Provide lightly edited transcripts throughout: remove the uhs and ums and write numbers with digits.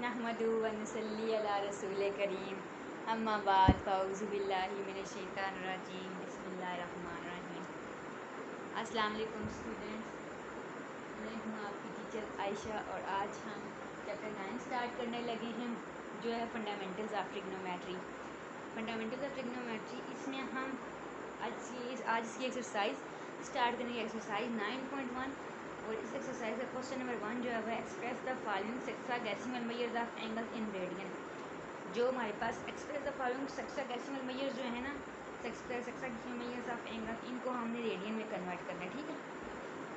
नहमदुहु व नसल्ली अला रसूल करीम अम्मा बाद फ़अऊज़ु बिल्लाहि मिनश शैतानिर रजीम बिस्मिल्लाहिर रहमानिर रहीम। अस्सलाम वालेकुम स्टूडेंट्स, मैं हूँ आपकी टीचर आयशा और आज हम चैप्टर 9 स्टार्ट करने लगे हैं जो है fundamentals of trigonometry. Fundamentals of trigonometry इसमें हम आज इसकी एक्सरसाइज स्टार्ट करेंगे, एक्सरसाइज 9.1। और इस एक्सरसाइज का क्वेश्चन नंबर 1 जो है वह express the following sexagesimal measures of angles in radian. जो हमारे पास express the following sexagesimal measures जो है ना, सेक्साडेसिमल मेजर्स ऑफ एंगल, इनको हमने रेडियन में कन्वर्ट करना है, ठीक है।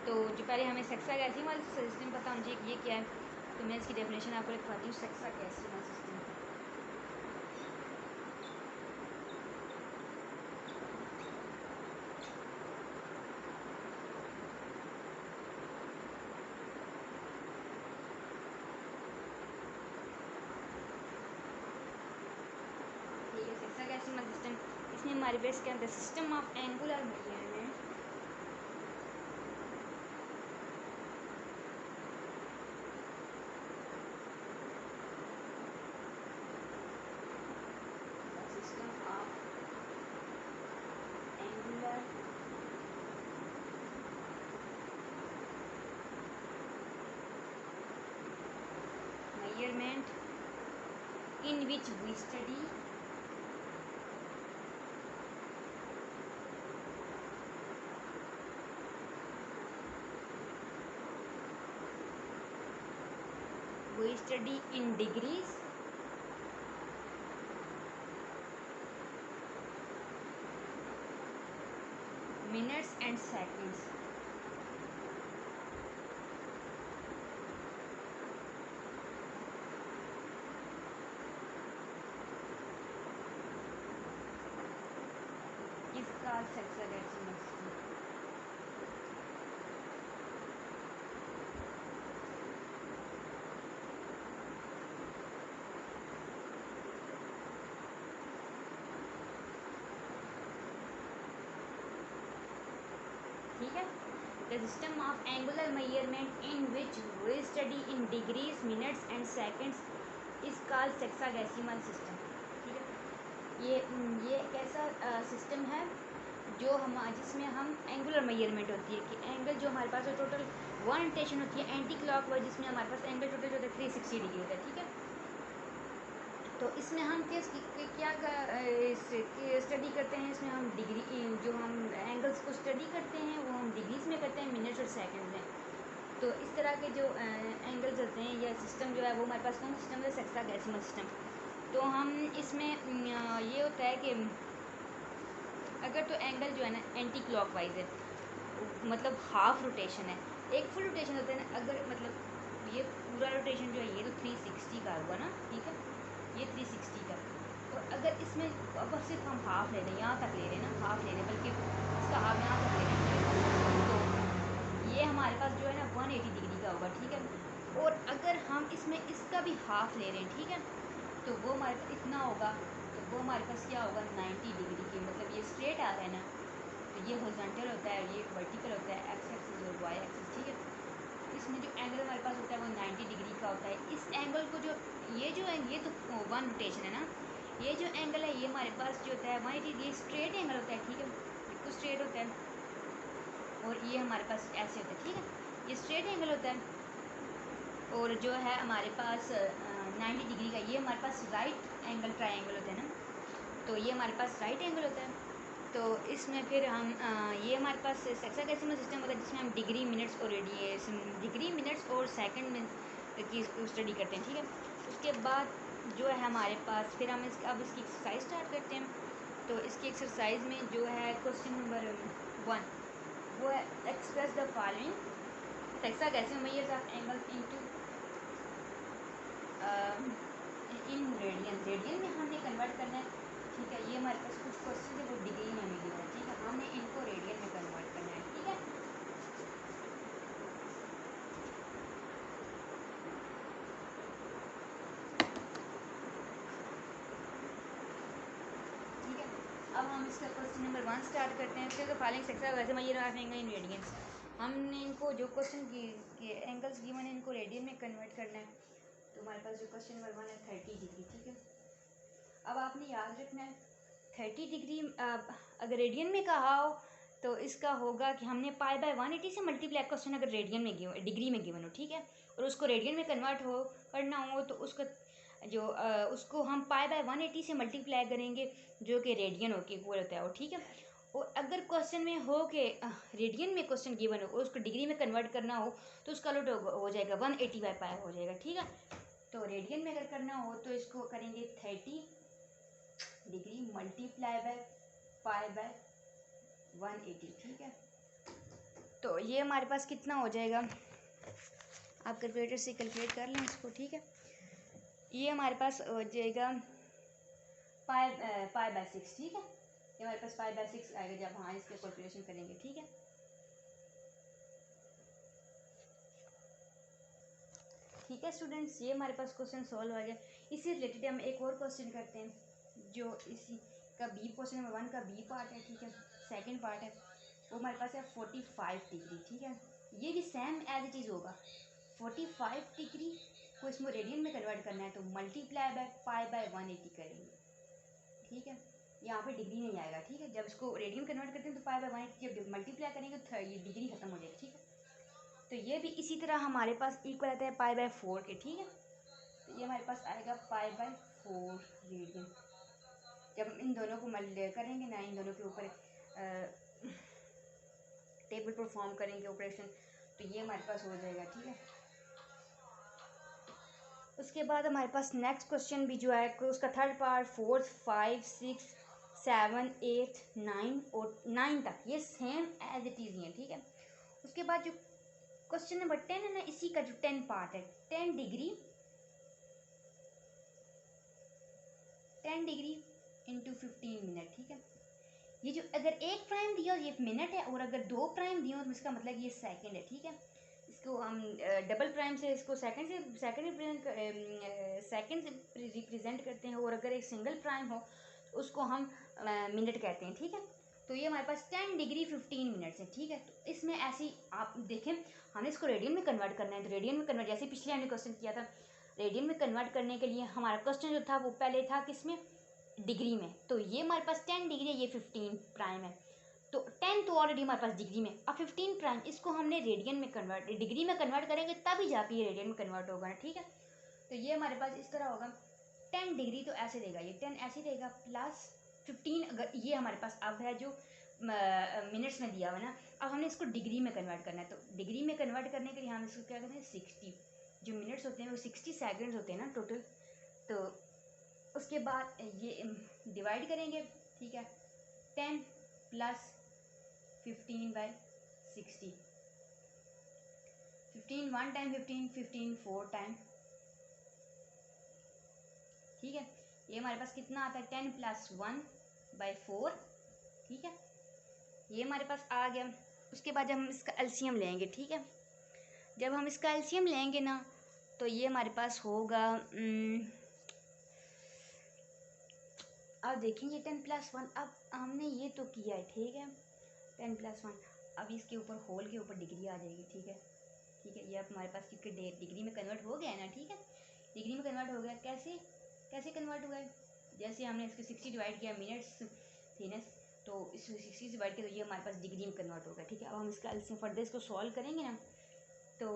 तो जो पहले हमें सेक्साडेसिमल सिस्टम पता होना चाहिए कि ये क्या है, तो मैं इसकी डेफिनेशन आपको लिखवाती हूँ। सेक्साडेसिमल सिस्टम सेक्साडेसिमल सिस्टम, इसमें हमारे पास क्या है, system of angular measurement measurement in which we study in degrees, minutes and seconds. is called sexagesimal system. ठीक है। The system of angular measurement in which we study in degrees, minutes and seconds is called sexagesimal system. ठीक है। ये एक ऐसा system है जो जिसमें हम एंगुलर मेजरमेंट होती है कि एंगल जो हमारे पास टोटल वन रोटेशन होती है एंटी क्लॉकवाइज, जिसमें हमारे पास एंगल टोटल जो होता है 360 डिग्री होता है। ठीक है। तो इसमें हम क्या स्टडी करते हैं, इसमें हम डिग्री जो हम एंगल्स को स्टडी करते हैं वो हम डिग्रीज में करते हैं, मिनट्स और सेकंड में। तो इस तरह के जो एंगल्स होते हैं या सिस्टम जो है वो हमारे पास कौन सा सिस्टम है, सेक्साडेसिमल सिस्टम। तो हम इसमें ये होता है कि अगर तो एंगल जो है ना एंटी क्लॉकवाइज है, मतलब हाफ रोटेशन है, एक फुल रोटेशन होता है ना, अगर मतलब ये पूरा रोटेशन जो है ये तो 360 का हुआ ना, ठीक है, ये 360 का। और अगर इसमें अब सिर्फ हम हाफ ले रहे हैं, यहाँ तक ले रहे हैं ना, हाफ ले रहे हैं, बल्कि इसका हाफ यहाँ तक ले रहे हैं, तो ये हमारे पास जो है ना 180 डिग्री का होगा। ठीक है। और अगर हम इसमें इसका भी हाफ ले रहे हैं, ठीक है, तो वो हमारे पास इतना होगा, तो वो हमारे पास क्या होगा 90 डिग्री की, मतलब ये स्ट्रेट आ रहा है ना, तो ये हॉरिजॉन्टल होता है, ये वर्टिकल होता है, एक्स एक्सिस और वाई एक्सिस। ठीक है। इसमें जो एंगल हमारे पास होता है वो 90 डिग्री का होता है। इस एंगल को जो है ये तो वन रोटेशन है ना, ये जो एंगल है ये हमारे पास जो होता है 180, ये स्ट्रेट एंगल होता है। ठीक है, बिल्कुल स्ट्रेट होता है। और ये हमारे पास ऐसे होता है। ठीक है, ये स्ट्रेट एंगल होता है। और जो है हमारे पास 90 डिग्री का, ये हमारे पास राइट एंगल ट्रायंगल होता है ना, तो ये हमारे पास राइट एंगल होता है। तो इसमें फिर हम ये हमारे पास सेक्साडेसिमल सिस्टम होता है जिसमें हम डिग्री, मिनट्स और डिग्री, मिनट्स और सेकंड में की स्टडी करते हैं। ठीक है। उसके बाद जो है हमारे पास फिर हम अब इसकी एक्सरसाइज स्टार्ट करते हैं। तो इसकी एक्सरसाइज में जो है क्वेश्चन नंबर 1 वो है express the following sexagesimal measures of angles in radian में हमने कन्वर्ट करना है। ठीक है। ये हमारे पास कुछ क्वेश्चन है वो डिग्री में मिले हैं। ठीक है, हमने इनको रेडियन में कन्वर्ट करना है। ठीक है। ठीक है, अब हम इसका क्वेश्चन नंबर 1 स्टार्ट करते हैं। फिर following sexagesimal measure of angle in radiance, हमने इनको जो क्वेश्चन की एंगल्स गिवन है इनको रेडियन में कन्वर्ट करना है। तो हमारे पास जो क्वेश्चन नंबर 1 है 30 डिग्री, ठीक है। अब आपने याद रखना है 30 डिग्री अगर रेडियन में कहा हो तो इसका होगा कि हमने पाई बाय 180 से मल्टीप्लाई क्वेश्चन अगर रेडियन में गिवन डिग्री में गिवन हो, ठीक है, और उसको रेडियन में कन्वर्ट हो करना हो तो उसका जो उसको हम पाई बाय 180 से मल्टीप्लाई करेंगे जो कि रेडियन हो के इक्वल होता है वो, ठीक है। और अगर क्वेश्चन में हो कि रेडियन में क्वेश्चन गिवन हो उसको डिग्री में कन्वर्ट करना हो तो उसका उलट हो जाएगा 180 बाय पाई हो जाएगा, ठीक है। तो रेडियन में अगर करना हो तो इसको करेंगे 30 degree multiply by pi by 180, ठीक है। तो ये हमारे पास कितना हो जाएगा, आप कैलकुलेटर से कैलकुलेट कर लें इसको, ठीक है। ये हमारे पास हो जाएगा पाई बाय 6, ठीक है। ये हमारे पास पाई बाय 6 आएगा जब हाँ इसके कैलकुलेशन करेंगे, ठीक है। ठीक है स्टूडेंट्स, ये हमारे पास क्वेश्चन सॉल्व हो गया। इससे रिलेटेड हम एक और क्वेश्चन करते हैं जो इसी का बी, क्वेश्चन नंबर 1 का बी पार्ट है, ठीक है। सेकंड पार्ट है वो हमारे पास है 45 डिग्री, ठीक है। ये भी सेम एज इट इज़ होगा। 45 डिग्री को इसमें रेडियन में कन्वर्ट करना है तो मल्टीप्लाई बाय पाई बाय 180 करेंगे, ठीक है। यहाँ पे डिग्री नहीं आएगा, ठीक है। जब इसको रेडियन कन्वर्ट करते हैं तो पाई बाय 180 जब मल्टीप्लाई करेंगे तो ये डिग्री खत्म हो जाएगी, ठीक है। तो ये भी इसी तरह हमारे पास इक्वल आता है पाई बाय 4 के, ठीक है। तो ये हमारे पास आएगा पाई बाय 4 रेडियन। जब हम इन दोनों को मल्टीप्लाई करेंगे ना, इन दोनों के ऊपर टेबल पर फॉर्म करेंगे ऑपरेशन तो ये हमारे पास हो जाएगा, ठीक है। उसके बाद हमारे पास नेक्स्ट क्वेश्चन भी जो है उसका थर्ड पार्ट 4, 5, 6, 7, 8, 9 और 9 तक ये सेम एज इट इज़ है, ठीक है। उसके बाद जो क्वेश्चन नंबर 10 है ना, इसी का जो 10 पार्ट है 10 डिग्री इंटू 15 मिनट, ठीक है। ये जो अगर एक प्राइम दिया हो ये मिनट है और अगर 2 प्राइम दिए हो तो इसका मतलब ये सेकंड है, ठीक है। इसको हम डबल प्राइम से इसको सेकंड से रिप्रेजेंट करते हैं और अगर एक सिंगल प्राइम हो तो उसको हम मिनट कहते हैं, ठीक है। तो ये हमारे पास 10 डिग्री 15 मिनट्स है, ठीक है। तो इसमें ऐसे ही आप देखें हमें इसको रेडियन में कन्वर्ट करना है तो रेडियन में कन्वर्ट जैसे पिछले हमने क्वेश्चन किया था रेडियन में कन्वर्ट करने के लिए हमारा क्वेश्चन जो था वो पहले था किसमें, डिग्री में। तो ये हमारे पास 10 डिग्री है, ये 15 प्राइम है। तो 10 तो ऑलरेडी हमारे पास डिग्री में, अब 15 प्राइम इसको हमने रेडियन में कन्वर्ट डिग्री में कन्वर्ट करेंगे तभी जाके ये रेडियन में कन्वर्ट होगा ना, ठीक है। तो ये हमारे पास इस तरह होगा 10 डिग्री तो ऐसे देगा, ये 10 ऐसे देगा प्लस 15 अगर ये हमारे पास अब है जो मिनट्स में दिया हुआ ना। अब हमने इसको डिग्री में कन्वर्ट करना है तो डिग्री में कन्वर्ट करने के लिए हम इसको क्या करते हैं 60 जो मिनट्स होते हैं वो 60 सेकेंड्स होते हैं ना टोटल। तो उसके बाद ये डिवाइड करेंगे, ठीक है। 10 प्लस 15 बाय 60, 15 1 टाइम 15 15 4 टाइम, ठीक है। ये हमारे पास कितना आता है 10 प्लस 1 बाय 4, ठीक है। ये हमारे पास आ गया। उसके बाद जब हम इसका एलसीएम लेंगे, ठीक है, जब हम इसका एलसीएम लेंगे ना तो ये हमारे पास होगा अब देखेंगे 10 प्लस 1 अब हमने ये तो किया है, ठीक है। 10 प्लस 1 अब इसके ऊपर होल के ऊपर डिग्री आ जाएगी, ठीक है, ठीक है। ये अब हमारे पास क्योंकि डिग्री में कन्वर्ट हो गया है ना, ठीक है। डिग्री में कन्वर्ट हो गया, कैसे कैसे कन्वर्ट हुआ है, जैसे हमने इसके 60 डिवाइड किया मिनट्स थी ना तो इस 60 से डिवाइड किया तो ये हमारे पास डिग्री में कन्वर्ट हो गया, ठीक है। अब हम इसका एलसीएम फर्दर इसको सॉल्व करेंगे ना तो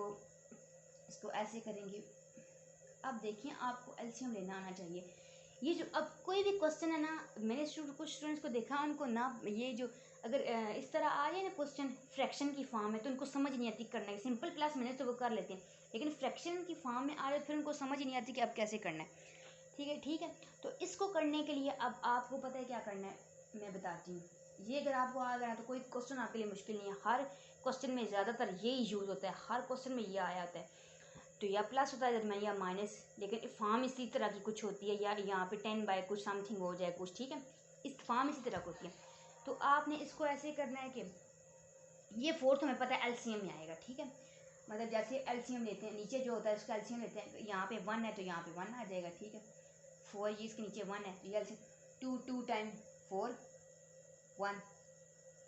इसको ऐसे करेंगे। अब देखिए आपको एलसीएम लेना आना चाहिए। ये जो अब कोई भी क्वेश्चन है ना मैंने कुछ स्टूडेंट्स को देखा उनको ना ये जो अगर इस तरह आ जाए ना क्वेश्चन फ्रैक्शन की फॉर्म है तो उनको समझ नहीं आती करना है। सिंपल क्लास मैंने तो वो कर लेते हैं लेकिन फ्रैक्शन की फॉर्म में आ जाए फिर उनको समझ नहीं आती कि अब कैसे करना है, ठीक है, ठीक है। तो इसको करने के लिए अब आपको पता है क्या करना है, मैं बताती हूँ। ये अगर आपको आ गया तो कोई क्वेश्चन आपके लिए मुश्किल नहीं है। हर क्वेश्चन में ज़्यादातर यही यूज़ होता है, हर क्वेश्चन में ये आया होता है। तो या प्लस होता है जब मैं या माइनस, लेकिन फॉर्म इसी तरह की कुछ होती है या यहाँ पे 10 बाय कुछ समथिंग हो जाए कुछ, ठीक है। इस फॉर्म इसी तरह की होती है। तो आपने इसको ऐसे करना है कि ये फोर्थ हमें पता है एलसीएम में आएगा, ठीक है। मतलब जैसे एलसीएम लेते हैं नीचे जो होता है उसका एलसीएम लेते हैं तो यहाँ पे 1 है तो यहाँ पे 1 आ जाएगा, ठीक है। 4 ये इसके नीचे 1 है तो ये एलसीएम 2 टाइम 4 1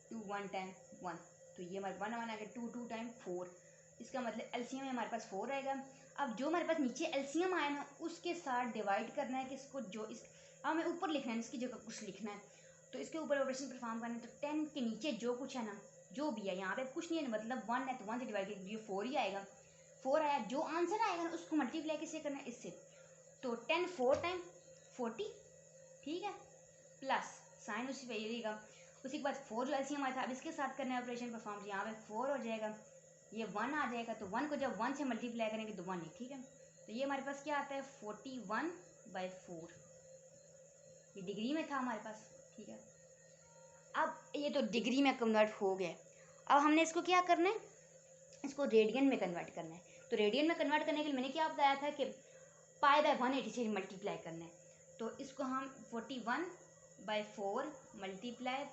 2 1 टाइम 1 तो ये हमारे 1 1 आ गया 2 टाइम 4 इसका मतलब एलसीएम में हमारे पास 4 आएगा। अब जो हमारे पास नीचे एलसीएम आया ना उसके साथ डिवाइड करना है कि इसको जो इस हमें ऊपर लिखना है, इसकी जगह कुछ लिखना है, तो इसके ऊपर ऑपरेशन परफॉर्म करना है। तो 10 के नीचे जो कुछ है ना, जो भी है यहाँ पे कुछ नहीं है, मतलब 1 है तो 1 से डिवाइड कर, ये 4 ही आएगा। 4 आया, जो आंसर आएगा ना उसको मल्टीप्लाई किससे करना है, इससे। तो 10 4 टाइम 40, ठीक है, प्लस साइन उसी पे रहेगा। उसी के बाद 4 जो एलसीएम आया था, अब इसके साथ करना है ऑपरेशन परफॉर्म, यहाँ पे 4 हो जाएगा, ये 1 आ जाएगा। तो 1 को जब 1 से मल्टीप्लाई करेंगे तो 1 है, ठीक है। तो ये हमारे पास क्या आता है 41/4, ये डिग्री में था हमारे पास, ठीक है। अब ये तो डिग्री में कन्वर्ट हो गया। अब हमने इसको क्या करना है, इसको रेडियन में कन्वर्ट करना है। तो रेडियन में कन्वर्ट करने के लिए मैंने क्या बताया था कि π/180 से मल्टीप्लाई करना है। तो इसको हम 41/4 मल्टीप्लाई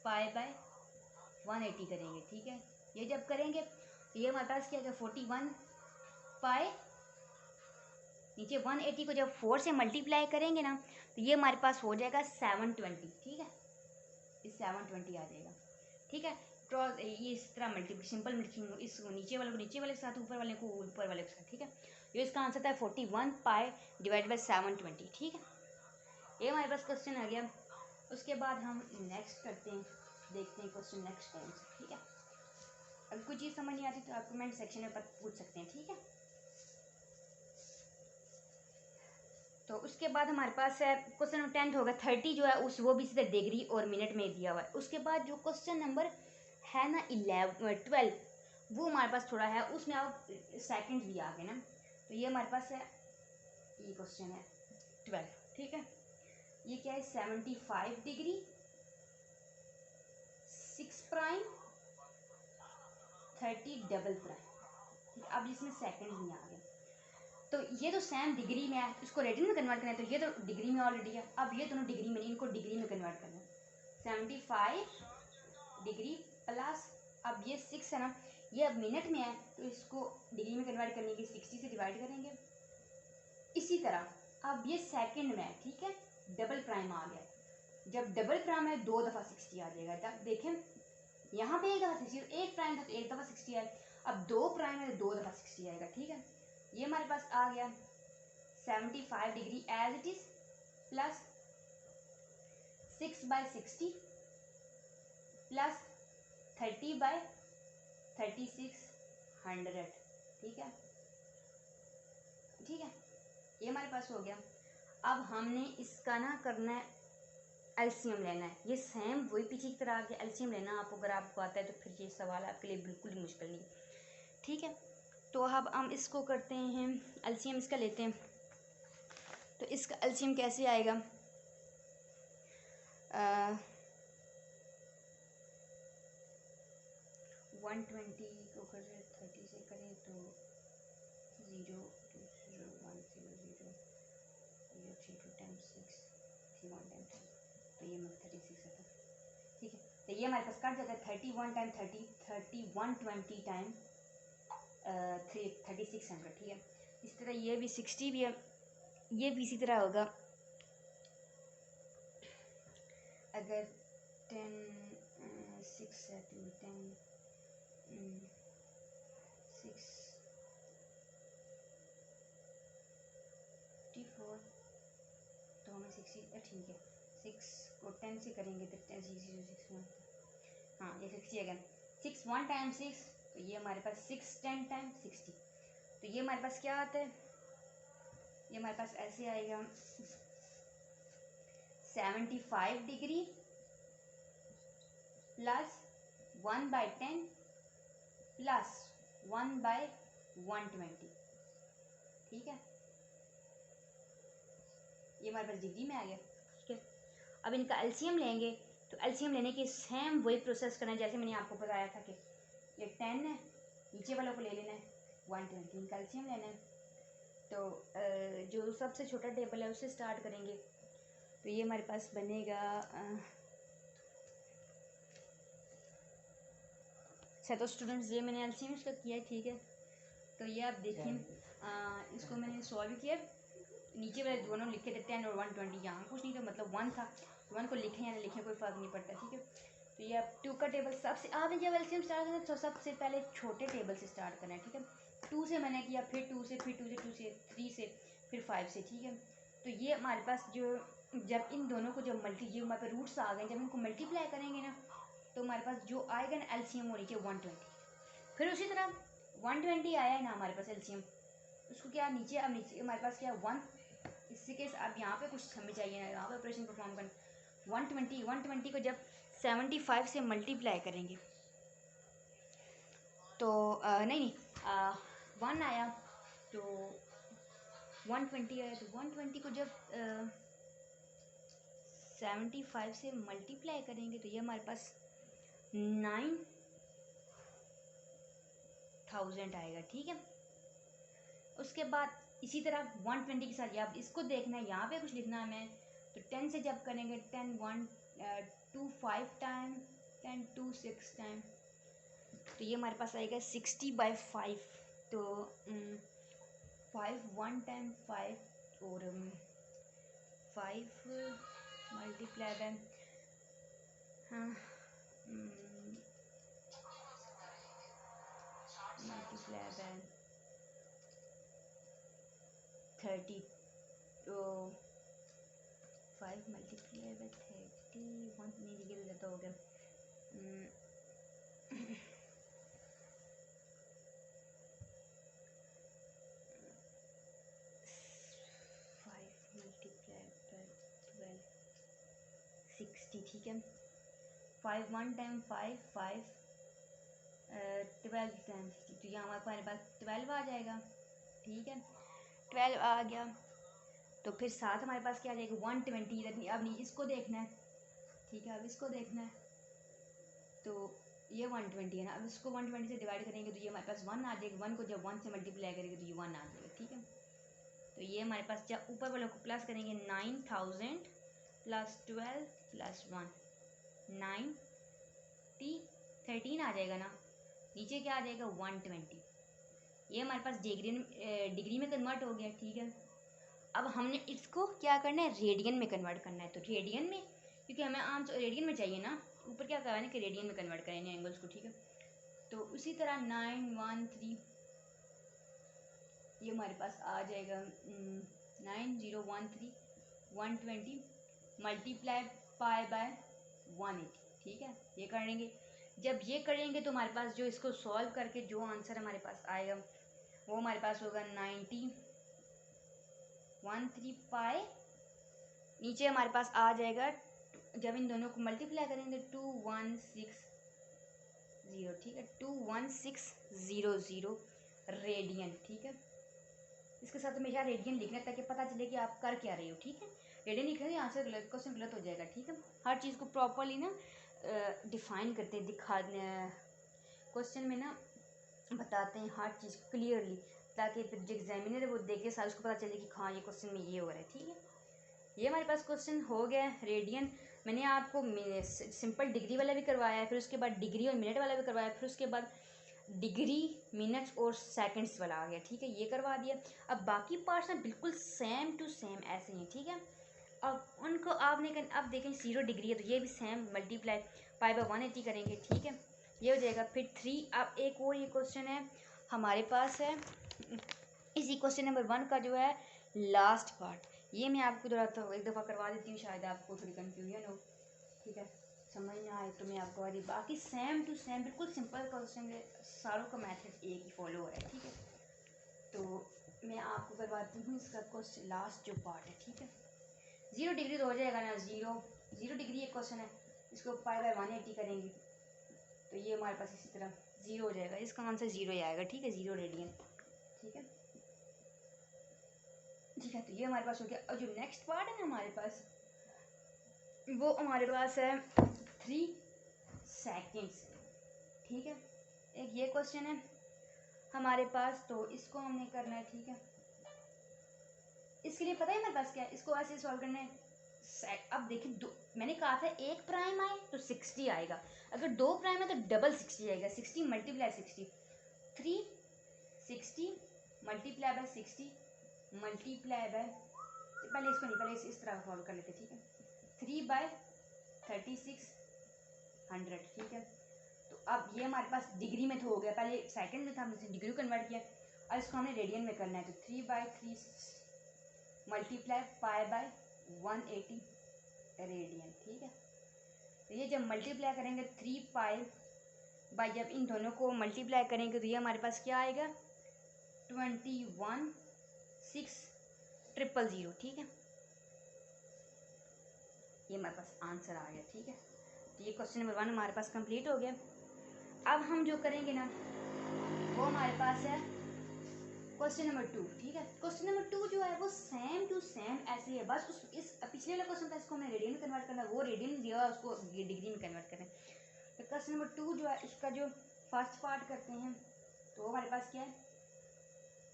π/180 करेंगे, ठीक है। ये जब करेंगे तो ये हमारे पास क्या है 41 पाई, नीचे 180 को जब 4 से मल्टीप्लाई करेंगे ना तो ये हमारे पास हो जाएगा 720, ठीक है, इस 720 आ जाएगा, ठीक है। क्रॉस ये इस तरह सिंपल मल्टीप्लिकेशन, इस नीचे वाले को नीचे वाले के साथ, ऊपर वाले को ऊपर वाले के साथ, ठीक है। ये इसका आंसर था 41 पाई डिवाइड बाई 720, ठीक है। ये हमारे पास क्वेश्चन आ गया। उसके बाद हम नेक्स्ट करते हैं, देखते हैं क्वेश्चन नेक्स्ट टाइम से, ठीक है। अगर कुछ चीज़ समझ नहीं आती तो आप कमेंट सेक्शन में पूछ सकते हैं, ठीक है। तो उसके बाद हमारे पास है क्वेश्चन नंबर 10 होगा 30 जो है उस वो भी सीधे डिग्री और मिनट में दिया हुआ है। उसके बाद जो क्वेश्चन नंबर है ना 12 वो हमारे पास थोड़ा है, उसमें आप सेकंड भी आ गए ना। तो ये हमारे पास है, ये क्वेश्चन है 12, ठीक है। ये क्या है 75 डिग्री 6 प्राइम 30 डबल प्राइम, ठीक है। अब इसमें सेकंड नहीं आ गया, तो ये तो सेम डिग्री में है, इसको रेडियन में कन्वर्ट करना है। तो ये तो डिग्री में ऑलरेडी है, अब ये दोनों डिग्री में नहीं, इनको डिग्री में कन्वर्ट करना है। 75 डिग्री प्लस, अब ये 6 है ना, ये अब मिनट में है तो इसको डिग्री में कन्वर्ट करने के 60 से डिवाइड करेंगे। इसी तरह अब ये सेकंड में है, ठीक है, डबल प्राइम आ गया। जब डबल प्राइम है 2 दफ़ा 60 आ जाएगा। तब देखें यहाँ पे 1 दफ़ा 60, एक प्राइम था तो 1 दफ़ा 60 आया, अब 2 प्राइम है तो 2 दफ़ा 60 आएगा, ठीक है। ये हमारे पास आ गया 75 degree as it is plus 6/60 plus 30/3600, ठीक है, ठीक है। ये हमारे पास हो गया। अब हमने इसका ना करना है एलसीएम लेना है। ये सेम वही पीछे की तरह आगे एलसीएम लेना, आप अगर आपको आता है तो फिर ये सवाल आपके लिए बिल्कुल ही मुश्किल नहीं, ठीक है। तो अब हम इसको करते हैं एलसीएम इसका लेते हैं। तो इसका एलसीएम कैसे आएगा, 120 को कर 30 से करें तो 0 2 0 1 0 0 0 3 2 टाइम्स 6 3 1 टाइम्स, तो ये मतलब 36 आता है, ठीक है। तो ये हमारे पास कट जाता है 31 टाइम 30 3120 टाइम 3600, ठीक है। इस तरह ये भी 60 भी है, ये भी इसी तरह होगा। अगर 10 6 है तो 10 6 54 तो हमें 60, ठीक है। 6 को 10 से करेंगे तो 10 6 0 6 1, हाँ ये 60 अगेन 6 1 टाइम 6, तो ये हमारे पास 6 10 टाइम 60। तो ये हमारे पास क्या आता है, ये हमारे पास ऐसे आएगा 75 डिग्री प्लस 1/10 प्लस 1/120, ठीक है। ये हमारे पास डिग्री में आ गया, ठीक है। अब इनका एलसीएम लेंगे, तो एलसीएम लेने की सेम वही प्रोसेस करना है जैसे मैंने आपको बताया था कि ये 10 है, नीचे वालों को ले लेना है 120, इनका एलसीएम लेना है। तो जो सबसे छोटा टेबल है उससे स्टार्ट करेंगे। तो ये हमारे पास बनेगा अच्छा। तो स्टूडेंट्स ये मैंने एलसीएम इसका किया है, ठीक है। तो ये आप देखें इसको मैंने सॉल्व किया, नीचे वाले दोनों लिखे थे 10 और 120, यहाँ कुछ नहीं था, मतलब 1 था, 1 को लिखें या ना लिखें कोई फ़र्क नहीं पड़ता, ठीक है। तो ये आप 2 का टेबल सबसे आपने जब एलसीएम स्टार्ट करना है तो सबसे पहले छोटे टेबल से स्टार्ट करना है, ठीक है। 2 से मैंने किया, फिर 2 से, फिर 2 से, 2 से, 3 से, फिर 5 से, ठीक है। तो ये हमारे पास जो जब इन दोनों को जब मल्टी ये हमारे पास रूट्स आ गए, जब इनको मल्टीप्लाई करेंगे ना तो हमारे पास जो आएगा ना एलसीएम होनी चाहिए 120। फिर उसी तरह 120 आया है ना हमारे पास एलसीएम, उसको क्या नीचे, अब नीचे हमारे पास क्या 1, इससे केस अब यहाँ पे कुछ हमें चाहिए ना, यहाँ पे ऑपरेशन परफॉर्म करना। 120 को जब 75 से मल्टीप्लाई करेंगे तो नहीं 1 आया तो 120 आया, तो 120 को जब 75 से मल्टीप्लाई करेंगे तो ये हमारे पास 9000 आएगा, ठीक है। उसके बाद इसी तरह 120 के साथ अब इसको देखना है, यहाँ पे कुछ लिखना है हमें, तो 10 से जब करेंगे 10 1 2 5 टाइम, 10 2 6 टाइम, तो ये हमारे पास आएगा 60/5। तो 5 1 टाइम 5 और 5 मल्टीप्लाई बाय मल्टीप्लाई बाय 30, तो 5 मल्टीप्लाई बाय 31 नहीं निकल जाता हो गया, 5 मल्टीप्लाई बाय 12 60, ठीक है। 5 1 टाइम 5 5 12 टाइम 60, तो यहाँ हमारे पास 12 आ जाएगा, ठीक है। 12 आ गया तो फिर साथ हमारे पास क्या आ जाएगा 120 इधर, अब नहीं इसको देखना है, ठीक है। अब इसको देखना है तो ये 120 है ना, अब इसको 120 से डिवाइड करेंगे तो ये हमारे पास 1 आ जाएगा, 1 को जब 1 से मल्टीप्लाई करेंगे तो ये 1 आ जाएगा, ठीक है। तो ये हमारे पास जब ऊपर वालों को प्लस करेंगे 9000 प्लस 12 प्लस 1 13 आ जाएगा ना, नीचे क्या आ जाएगा 120, ये हमारे पास डिग्री में कन्वर्ट हो गया, ठीक है। अब हमने इसको क्या करना है रेडियन में कन्वर्ट करना है, तो रेडियन में क्योंकि हमें आम रेडियन में चाहिए ना, ऊपर क्या करना है कि रेडियन में कन्वर्ट करेंगे एंगल्स को, ठीक है। तो उसी तरह 913 ये हमारे पास आ जाएगा 9013 120 मल्टीप्लाई पाई बाय 180, ठीक है। ये करेंगे, जब ये करेंगे तो हमारे पास जो इसको सॉल्व करके जो आंसर हमारे पास आएगा वो हमारे पास होगा 9013 पाई, नीचे हमारे पास आ जाएगा जब इन दोनों को मल्टीप्लाई करेंगे 2160, ठीक है, 21600 रेडियन, ठीक है। इसके साथ हमेशा रेडियन लिखना है ताकि पता चले कि आप कर क्या रहे हो, ठीक है। रेडियन लिखने से आंसर गलत, क्वेश्चन गलत हो जाएगा, ठीक है। हर चीज़ को प्रॉपरली ना डिफाइन करते हैं, क्वेश्चन में ना बताते हैं हर चीज़ क्लियरली, ताकि फिर जो एग्जामिनर है वो देखे साल उसको पता चले कि हाँ ये क्वेश्चन में ये हो रहा है, ठीक है। ये हमारे पास क्वेश्चन हो गया रेडियन। मैंने आपको सिंपल डिग्री वाला भी करवाया है, फिर उसके बाद डिग्री और मिनट वाला भी करवाया, फिर उसके बाद डिग्री मिनट्स और सेकंड्स वाला आ गया, ठीक है, ये करवा दिया। अब बाकी पार्ट्स ना बिल्कुल सेम टू सेम ऐसे ही, ठीक है। अब उनको आपने अब देखें 0 डिग्री है तो ये भी सेम मल्टीप्लाई पाई बाय 180 करेंगे, ठीक है, ये हो जाएगा। फिर 3, अब एक और ये क्वेश्चन है हमारे पास है, इसी क्वेश्चन नंबर 1 का जो है लास्ट पार्ट, ये मैं आपको थोड़ा एक दफ़ा करवा देती हूँ, शायद आपको थोड़ी कन्फ्यूजन हो, ठीक है, समझ ना आए तो मैं आपको बता दी। बाकी सेम टू सेम बिल्कुल सिंपल क्वेश्चन है, सारों का मेथड एक ही फॉलो हो रहा है, ठीक है। तो मैं आपको करवाती हूँ इसका क्वेश्चन लास्ट जो पार्ट है, ठीक है। 0 डिग्री तो हो जाएगा ना, 0 डिग्री एक क्वेश्चन है, इसको पाई बाय 180 करेंगे तो ये हमारे पास इसी तरह 0 हो जाएगा, इसका आंसर 0 ही आएगा, ठीक है, 0 रेडियन, ठीक है, ठीक है। तो ये हमारे पास हो गया। और जो नेक्स्ट पार्ट है ना हमारे पास, वो हमारे पास है 3 सेकेंड्स, ठीक है। एक ये क्वेश्चन है हमारे पास, तो इसको हमने करना है, ठीक है। इसके लिए पता है हमारे पास क्या है, इसको ऐसे सॉल्व करना है। अब देखिए मैंने कहा था 1 प्राइम आए तो 60 आएगा, अगर 2 प्राइम है तो डबल 60 आएगा, 60 multiply 60, 360 multiply by 60 multiply by, पहले इसको नहीं, पहले इस तरह सॉल्व कर लेते, ठीक है, 3/3600, ठीक है। तो अब ये हमारे पास डिग्री में तो हो गया, पहले सेकंड में था, हमने डिग्री कन्वर्ट किया। अब इसको हमने रेडियन में करना है, तो 3/3 मल्टीप्लाई पाई बाय 180 रेडियन, ठीक है। तो ये जब मल्टीप्लाई करेंगे 3 पाई बाय, जब इन दोनों को मल्टीप्लाई करेंगे तो ये हमारे पास क्या आएगा 21,600,000, ठीक है। ये हमारे पास आंसर आ गया, ठीक है। तो ये क्वेश्चन नंबर 1 हमारे पास कंप्लीट हो गया। अब हम जो करेंगे ना वो हमारे पास है क्वेश्चन नंबर 2, ठीक है। क्वेश्चन नंबर 2 जो है वो सेम टू सेम ऐसे ही है, बस इस पिछले वाला क्वेश्चन था इसको हमने रेडियन में कन्वर्ट करना है, वो रेडियन दिया उसको डिग्री में कन्वर्ट करें। तो क्वेश्चन नंबर 2 जो है इसका जो फर्स्ट पार्ट करते हैं तो हमारे पास क्या है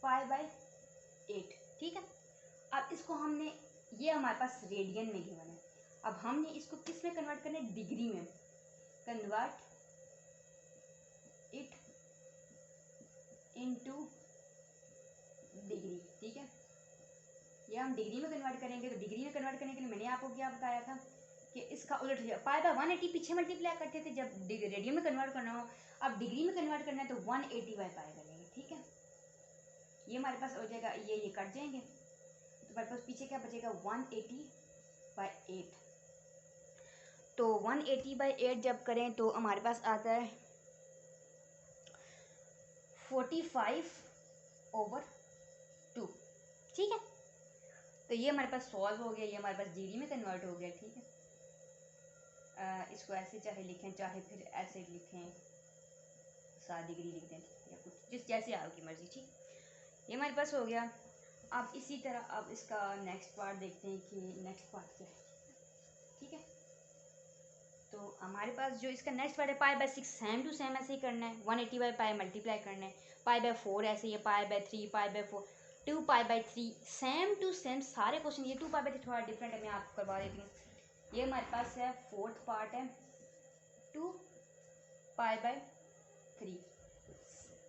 π/8, ठीक है। अब इसको हमने, ये हमारे पास रेडियन में गिवन है, अब हमने इसको किस में कन्वर्ट करना है डिग्री में, कन्वर्ट इट इनटू डिग्री, ठीक है। ये हम डिग्री में कन्वर्ट करेंगे, तो डिग्री में कन्वर्ट करने के लिए मैंने आपको क्या बताया था कि इसका उलट लिया, π/180 पीछे मल्टीप्लाई करते थे जब रेडियन में कन्वर्ट करना हो, अब डिग्री में कन्वर्ट करना है तो 180/π करेंगे, ठीक है। ये हमारे पास हो जाएगा, ये कट जाएंगे तो हमारे पास पीछे क्या बचेगा 180/8। तो 180/8 जब करें तो हमारे पास आता है 45/2, ठीक है। तो ये हमारे पास सॉल्व हो गया, ये हमारे पास डिग्री में कन्वर्ट हो गया, ठीक है। इसको ऐसे चाहे लिखें चाहे फिर ऐसे लिखें, 7 डिग्री लिख दें या कुछ जिस जैसे आपकी मर्ज़ी, ठीक। ये हमारे पास हो गया। अब इसी तरह अब इसका नेक्स्ट पार्ट देखते हैं कि नेक्स्ट पार्ट क्या है, ठीक है। तो हमारे पास जो इसका नेक्स्ट पार्ट है π/6 सेम टू सेम ऐसे ही करना है, 180/π मल्टीप्लाई करना है, π/4 ऐसे ही है, π/3 π/4 2π/3 सेम टू सेम सारे क्वेश्चन। ये 2π/3 थोड़ा डिफरेंट है, मैं आपको करवा देती हूँ। ये हमारे पास है फोर्थ पार्ट है 2π/3,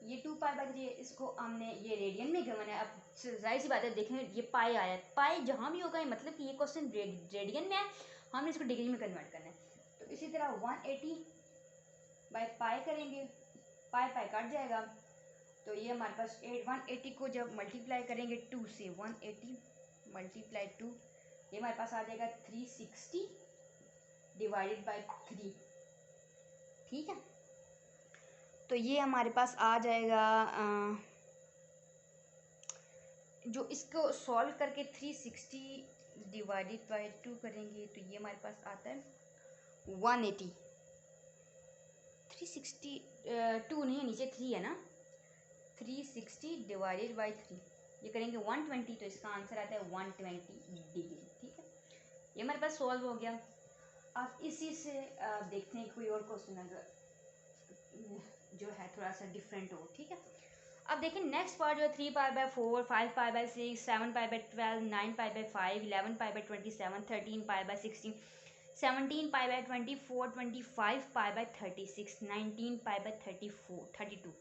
ये 2π/3 इसको हमने ये रेडियन में गिवन है। अब जाहिर सी बात है देखें ये पाई आया है, पाई जहाँ भी होगा मतलब कि ये क्वेश्चन रेडियन में है, हमने इसको डिग्री में कन्वर्ट करना है। तो इसी तरह 180/π करेंगे, पाई कट जाएगा, तो ये हमारे पास 180 को जब मल्टीप्लाई करेंगे 2 से, 180 × 2 ये हमारे पास आ जाएगा 360/3, ठीक है। तो ये हमारे पास आ जाएगा जो इसको सॉल्व करके 360/2 करेंगे तो ये हमारे पास आता है 180, 362 नहीं है, नीचे 3 है ना, 360/3 ये करेंगे 120, तो इसका आंसर आता है 120 डिग्री, ठीक है। ये हमारे पास सॉल्व हो गया। अब इसी से देखते हैं कोई और क्वेश्चन अगर जो है थोड़ा सा डिफरेंट हो, ठीक है। अब देखें नेक्स्ट पार्ट जो है 3π/4 5π/6 7π/12 9π/5 11π/27 13π/16 17π/24 25π/36 19π/34 32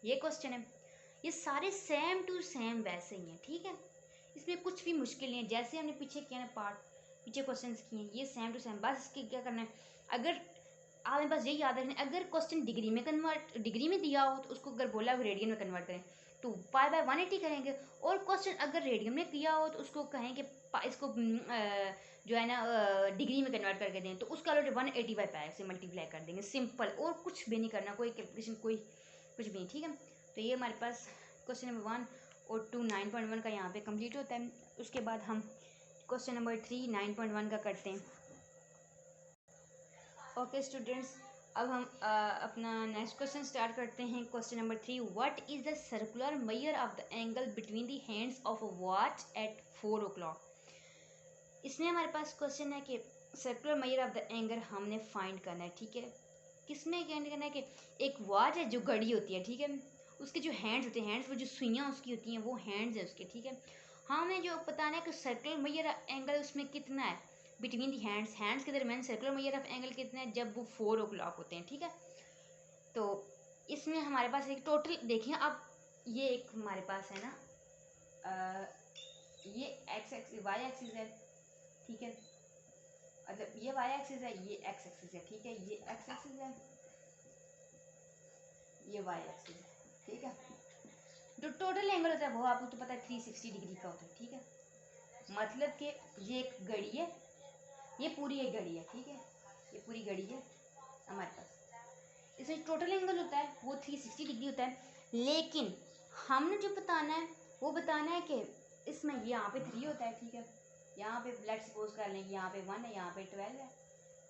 ये क्वेश्चन है। ये सारे सेम टू सेम वैसे ही हैं, ठीक है। इसमें कुछ भी मुश्किल नहीं है, जैसे हमने पीछे किया ना पार्ट पीछे क्वेश्चंस किए ये सेम टू सेम। बस इसके क्या करना है, अगर आपने बस यही याद रखना है, अगर क्वेश्चन डिग्री में दिया हो तो उसको अगर बोला हो रेडियन में कन्वर्ट करें तो π/180 करेंगे, और क्वेश्चन अगर रेडियन में किया हो तो उसको कहें कि इसको जो है ना डिग्री में कन्वर्ट करके दें, तो उसका ऑलरेडी 180/π से मल्टीप्लाई कर देंगे, सिंपल, और कुछ भी नहीं करना, कोई कैलकुलेशन कोई कुछ भी नहीं, ठीक है। तो ये हमारे पास क्वेश्चन नंबर 1 और 2 9.1 का यहाँ पे कंप्लीट होता है। उसके बाद हम क्वेश्चन नंबर 3 9.1 का करते हैं। ओके स्टूडेंट्स, अब हम अपना नेक्स्ट क्वेश्चन स्टार्ट करते हैं। Question number 3, what is the circular measure of the angle between the hands of a watch at 4 o'clock। इसमें हमारे पास क्वेश्चन है कि circular measure of the angle हमने फाइंड करना है, ठीक है। किसमें फाइंड करना है कि एक वॉच है जो घड़ी होती है, ठीक है, उसके जो हैंड्स होते हैं, हैंड्स वो जो सुइयाँ उसकी होती हैं वो हैंड्स है उसके, ठीक है। हमें जो बताना है कि सर्कुलर मेजर एंगल उसमें कितना है बिटवीन दी हैंड्स, हैंड्स के दरमियान सर्कुलर मेजर ऑफ एंगल कितना है जब वो 4 o'clock होते हैं, ठीक है। तो इसमें हमारे पास एक टोटल देखिए, अब ये एक हमारे पास है ना ये एक्स एक्सिस वाई एक्सिस है, ठीक है, मतलब ये वाई एक्सिस है, ये एक्स एक्सिस है, ठीक है, ये एक्स एक्सिस है, ये वाई एक्सिस है, ठीक है। जो टोटल एंगल होता है वो आपको तो पता है 360 डिग्री का होता है, ठीक है। मतलब कि ये एक घड़ी है, ये पूरी एक घड़ी है, ठीक है, ये पूरी घड़ी है हमारे पास। इसमें टोटल एंगल होता है वो 360 डिग्री होता है, लेकिन हमने जो बताना है वो बताना है कि इसमें यहाँ पे 3 होता है, ठीक है। यहाँ पे लेट्स सपोज कर लें यहाँ पे 1 है, यहाँ पे 12 है,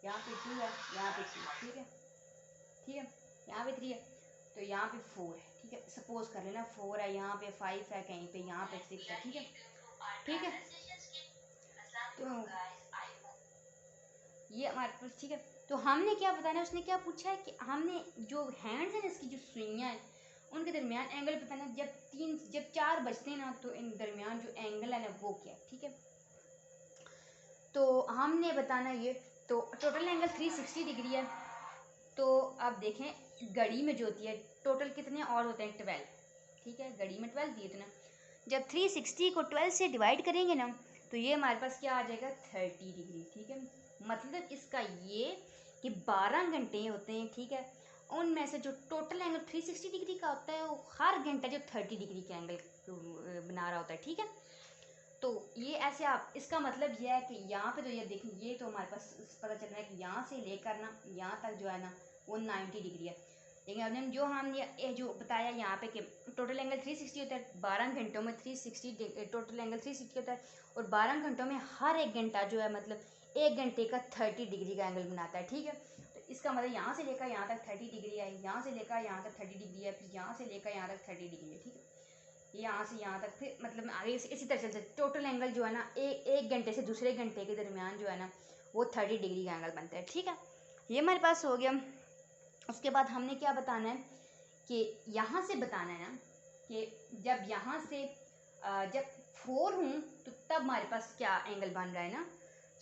यहाँ पे 2 है, यहाँ पे 3, ठीक है, ठीक है। यहाँ पे 3 है तो यहाँ पे 4 है, ठीक है। सपोज कर लेना 4 है, यहाँ पे 5 है, कहीं पे यहाँ पे 6 है, ठीक है, ठीक है। तो ये हमारे पास, ठीक है। तो हमने क्या बताना है, उसने क्या पूछा है कि हमने जो हैंड्स हैं इसकी जो सुइयाँ हैं उनके दरमियान एंगल बताना है। जब 4 बजते हैं ना तो इन दरमियान जो एंगल है ना वो क्या है, ठीक है। तो हमने बताना ये, तो टोटल एंगल 360 डिग्री है। तो अब देखें घड़ी में जो होती है टोटल कितने और होते हैं, 12, ठीक है। घड़ी में 12 दिए थे ना, जब 360 को 12 से डिवाइड करेंगे ना तो ये हमारे पास क्या आ जाएगा, 30 डिग्री, ठीक है। मतलब इसका ये कि 12 घंटे होते हैं, ठीक है। उनमें से जो टोटल एंगल 360 डिग्री का होता है वो हर घंटा जो 30 डिग्री का एंगल बना रहा होता है, ठीक है। तो ये ऐसे आप, इसका मतलब ये है कि यहाँ पे जो ये देखें, ये तो हमारे पास पता चल रहा है कि यहाँ से लेकर ना यहाँ तक जो है ना वो 90 डिग्री है। लेकिन हमने जो हमने जो बताया यहाँ पे कि टोटल एंगल 360 होता है, 12 घंटों में 360 टोटल एंगल 360 होता है, और 12 घंटों में हर एक घंटा जो है मतलब एक घंटे का 30 डिग्री का एंगल बनाता है, ठीक है। तो इसका मतलब यहाँ से लेकर यहाँ तक 30 डिग्री है, यहाँ से लेकर यहाँ तक 30 डिग्री है, फिर यहाँ से लेकर यहाँ तक 30 डिग्री है, ठीक है। यहाँ से यहाँ तक, फिर मतलब आगे इसी तरह चलते टोटल एंगल जो है ना एक घंटे से दूसरे घंटे के दरमियान जो है ना वो 30 डिग्री का एंगल बनता है, ठीक है। ये हमारे पास हो गया। उसके बाद हमने क्या बताना है कि यहाँ से बताना है ना कि जब यहाँ से जब 4 हूँ तो तब हमारे पास क्या एंगल बन रहा है ना,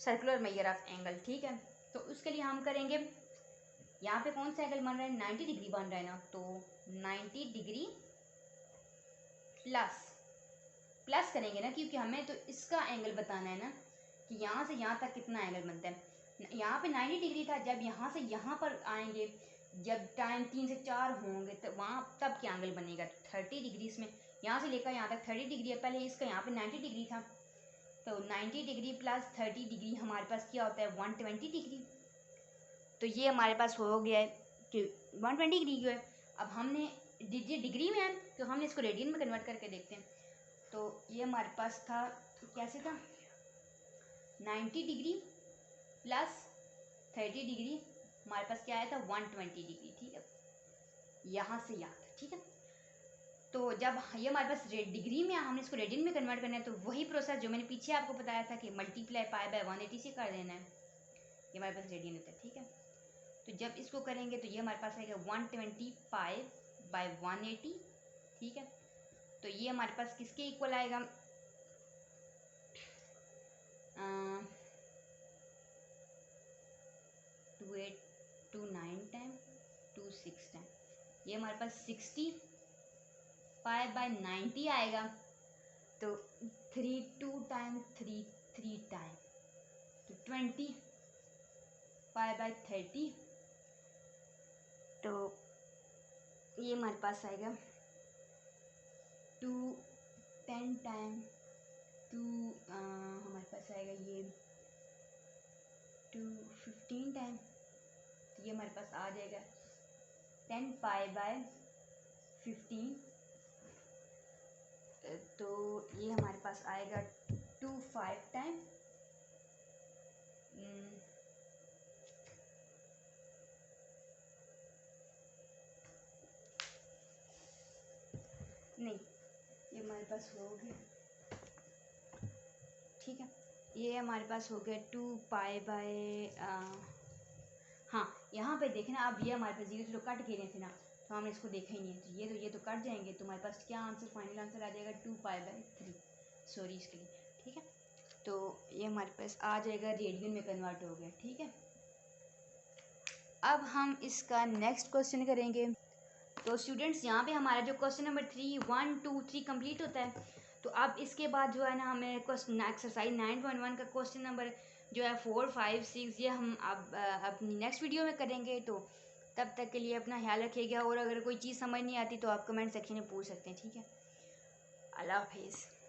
सर्कुलर मेजर ऑफ एंगल, ठीक है। तो उसके लिए हम करेंगे, यहाँ पे कौन सा एंगल बन रहा है, 90 डिग्री बन रहा है ना, तो 90 डिग्री प्लस करेंगे ना, क्योंकि हमें तो इसका एंगल बताना है ना कि यहाँ से यहाँ तक कितना एंगल बनता है। यहाँ पे 90 डिग्री था, जब यहाँ से यहाँ पर आएंगे, जब टाइम 3 से 4 होंगे तो वहाँ तब क्या एंगल बनेगा, 30 डिग्री। इसमें यहाँ से लेकर यहाँ तक 30 डिग्री है, पहले इसका यहाँ पे 90 डिग्री था, तो 90 डिग्री प्लस 30 डिग्री हमारे पास क्या होता है, 120 डिग्री। तो ये हमारे पास हो गया है कि 120 डिग्री जो है। अब हमने डिग्री में है तो हमने इसको रेडियन में कन्वर्ट करके देखते हैं। तो ये हमारे पास था, कैसे था, 90 डिग्री प्लस 30 डिग्री हमारे पास क्या आया था, 120 डिग्री, ठीक है। यहाँ से यहाँ तक, ठीक है। तो जब ये हमारे पास डिग्री में हमने इसको रेडियन में कन्वर्ट करना है, तो वही प्रोसेस जो मैंने पीछे आपको बताया था कि मल्टीप्लाई पाई बाय 180 से कर देना है, ये हमारे पास रेडियन होता है, ठीक है। तो जब इसको करेंगे तो ये हमारे पास आएगा 120 पाई बाय 180, ठीक है। तो ये हमारे पास किसके इक्वल आएगा, 2 टाइम 2 6 टाइम, ये हमारे पास 60 पाई बाय 90 आएगा। तो 3 2 टाइम 3 3 टाइम, तो 20 पाई बाय 30, तो ये हमारे पास आएगा 2 10 टाइम 2, हमारे पास आएगा ये 2 15 टाइम, तो ये हमारे पास आ जाएगा 10 पाई बाय 15, तो ये हमारे पास आएगा 2 5 टाइम, नहीं ये हमारे पास हो गया, ठीक है। ये हमारे पास हो गया 2 पाई बाय, हाँ यहाँ पे देखना अब, ये हमारे पास जीरो तो कट गिरे थे ना, तो हमने इसको देखा ही नहीं है, तो ये तो कट जाएंगे, तो हमारे पास क्या आंसर, फाइनल आंसर आ जाएगा 2 पाई बाय 3, सॉरी इसके लिए, ठीक है। तो ये हमारे पास आ जाएगा, रेडियन में कन्वर्ट हो गया, ठीक है। अब हम इसका नेक्स्ट क्वेश्चन करेंगे। तो स्टूडेंट्स यहाँ पे हमारा जो क्वेश्चन नंबर 3 1 2 3 कंप्लीट होता है। तो अब इसके बाद जो है ना हमें क्वेश्चन एक्सरसाइज 9.1 का क्वेश्चन नंबर जो है 4 5 6 ये हम अब अपनी नेक्स्ट वीडियो में करेंगे। तो तब तक के लिए अपना ख्याल रखिएगा, और अगर कोई चीज़ समझ नहीं आती तो आप कमेंट सेक्शन में पूछ सकते हैं, ठीक है। अल्लाह हाफिज़।